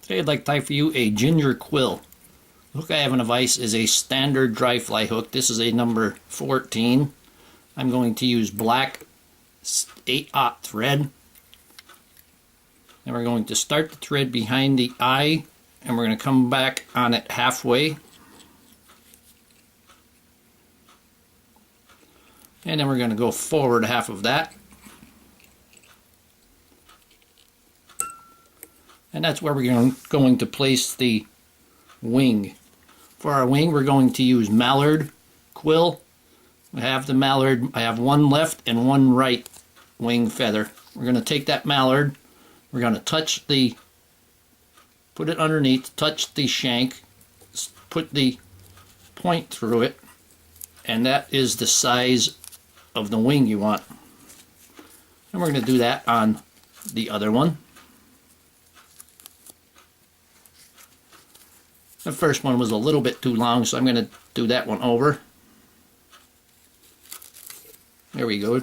Today I'd like to tie for you a ginger quill. The hook I have in a vise is a standard dry fly hook. This is a number 14. I'm going to use black 8/0 thread. And we're going to start the thread behind the eye and we're going to come back on it halfway. And then we're going to go forward half of that. And that's where we're going to place the wing. For our wing, we're going to use mallard quill. I have the mallard. I have one left and one right wing feather. We're going to take that mallard. We're going to put it underneath, touch the shank, put the point through it, and that is the size of the wing you want. And we're going to do that on the other one. The first one was a little bit too long, so I'm going to do that one over. There we go.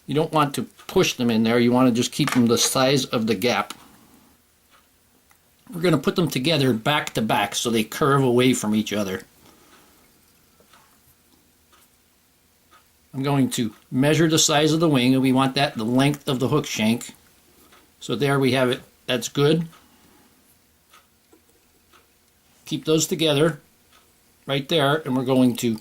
You don't want to push them in there. You want to just keep them the size of the gap. We're going to put them together back to back so they curve away from each other. I'm going to measure the size of the wing, and we want that the length of the hook shank. So there we have it. That's good. Keep those together right there, and we're going to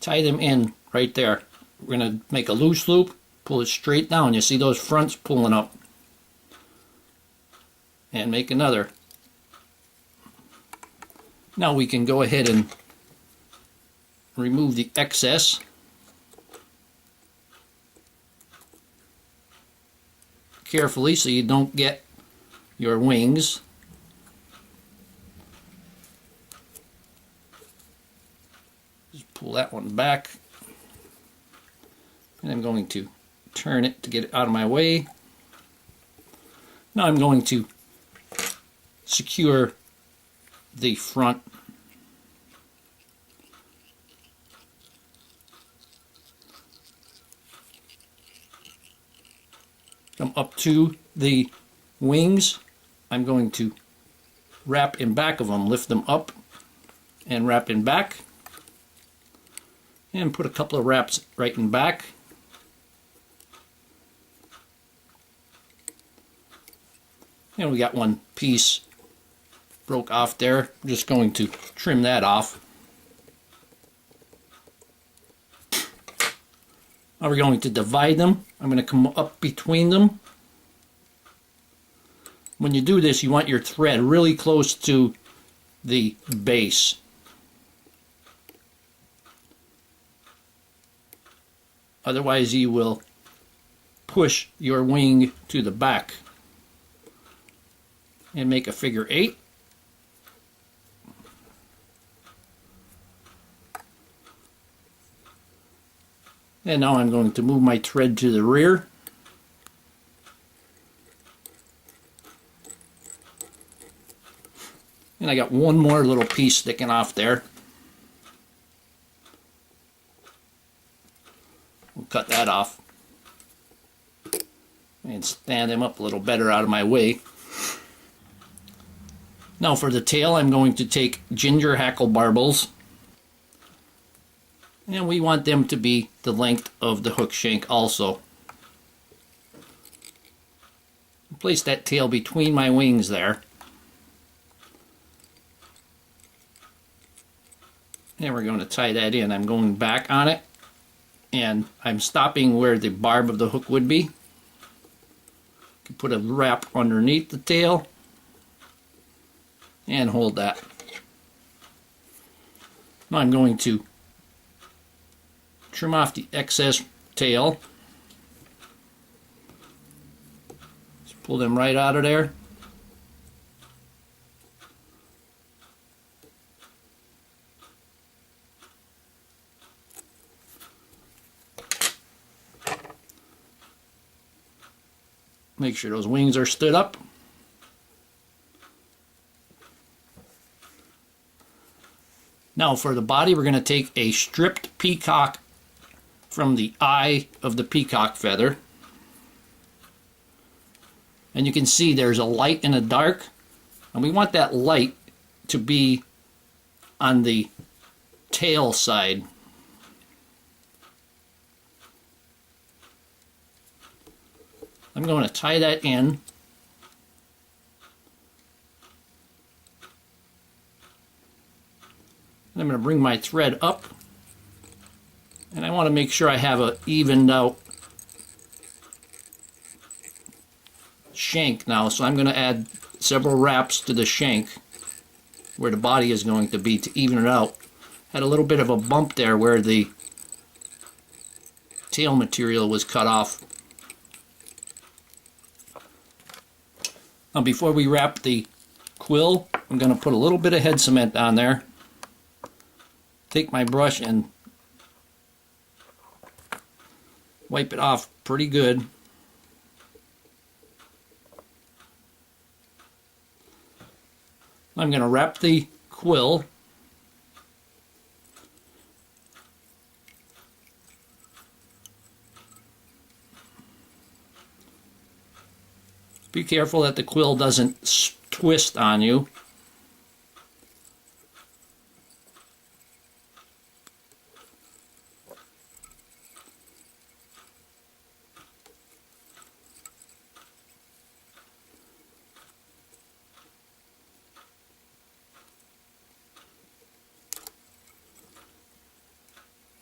tie them in right there. We're going to make a loose loop, pull it straight down. You see those fronts pulling up. And make another. Now we can go ahead and remove the excess. Carefully so you don't get your wings. Just pull that one back. And I'm going to turn it to get it out of my way. Now I'm going to secure the front. Come up to the wings. I'm going to wrap in back of them, lift them up and wrap in back. And put a couple of wraps right in back. And we got one piece broke off there. I'm just going to trim that off. Now we're going to divide them. I'm going to come up between them. When you do this, you want your thread really close to the base. Otherwise you will push your wing to the back. And make a figure 8. And now I'm going to move my thread to the rear. And I got one more little piece sticking off there. We'll cut that off. And stand them up a little better out of my way. Now for the tail, I'm going to take ginger hackle barbels. And we want them to be the length of the hook shank also. Place that tail between my wings there. And we're going to tie that in. I'm going back on it. And I'm stopping where the barb of the hook would be. You can put a wrap underneath the tail. And hold that. Now I'm going to trim off the excess tail. Just pull them right out of there. Make sure those wings are stood up. Now for the body, we're going to take a stripped peacock from the eye of the peacock feather. And you can see there's a light and a dark. And we want that light to be on the tail side. I'm going to tie that in. And I'm going to bring my thread up. And I want to make sure I have a evened out shank now. So I'm going to add several wraps to the shank where the body is going to be to even it out. Had a little bit of a bump there where the tail material was cut off. Now before we wrap the quill, I'm going to put a little bit of head cement on there. Take my brush and wipe it off pretty good. I'm going to wrap the quill. Be careful that the quill doesn't twist on you.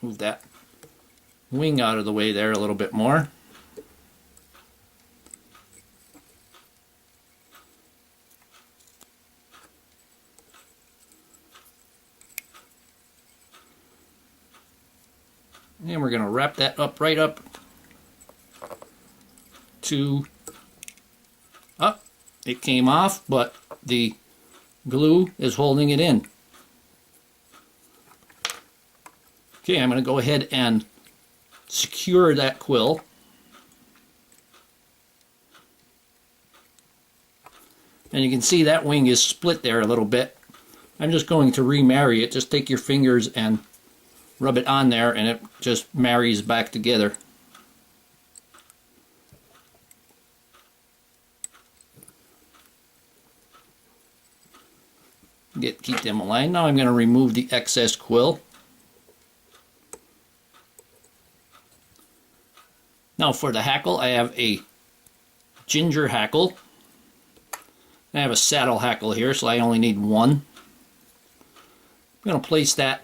Move that wing out of the way there a little bit more. And we're going to wrap that up right up to, it came off, but the glue is holding it in. Okay, I'm going to go ahead and secure that quill. And you can see that wing is split there a little bit. I'm just going to remarry it. Just take your fingers and rub it on there and it just marries back together. Keep them aligned. Now I'm going to remove the excess quill. Now for the hackle, I have a ginger hackle. I have a saddle hackle here, so I only need one. I'm going to place that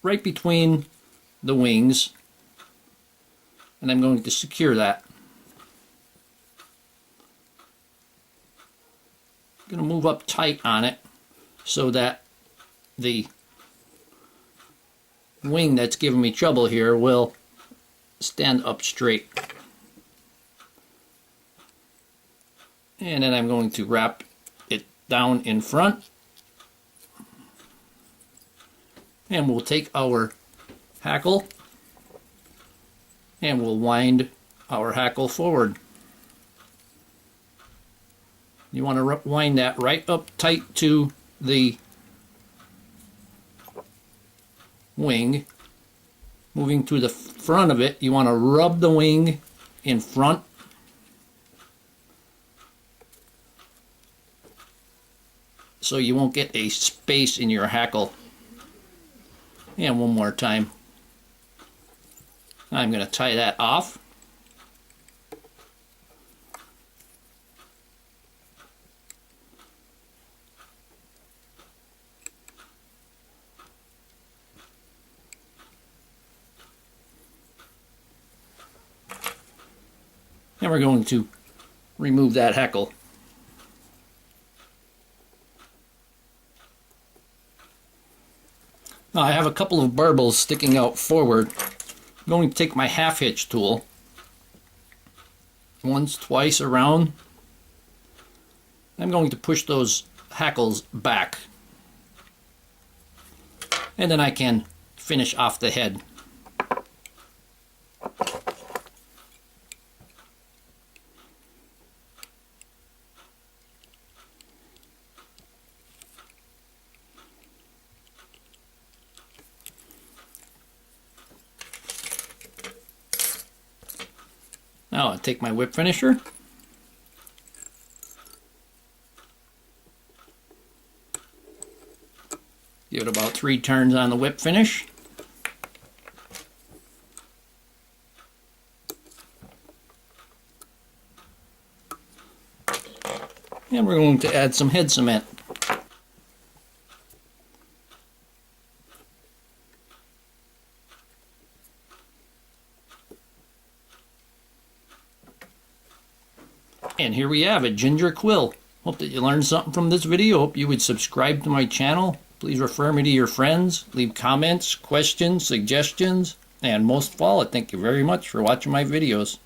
right between the wings, and I'm going to secure that. I'm going to move up tight on it so that the wing that's giving me trouble here will stand up straight. And then I'm going to wrap it down in front. And we'll take our hackle and we'll wind our hackle forward. You want to wind that right up tight to the wing. Moving to the front of it, you want to rub the wing in front. So you won't get a space in your hackle. And one more time. I'm going to tie that off. And we're going to remove that hackle. Now I have a couple of burbles sticking out forward. I'm going to take my half hitch tool, once, twice around. I'm going to push those hackles back. And then I can finish off the head. Now I'll take my whip finisher Give it about 3 turns on the whip finish. And we're going to add some head cement. And here we have it, Ginger Quill. Hope that you learned something from this video. Hope you would subscribe to my channel. Please refer me to your friends. Leave comments, questions, suggestions. And most of all, I thank you very much for watching my videos.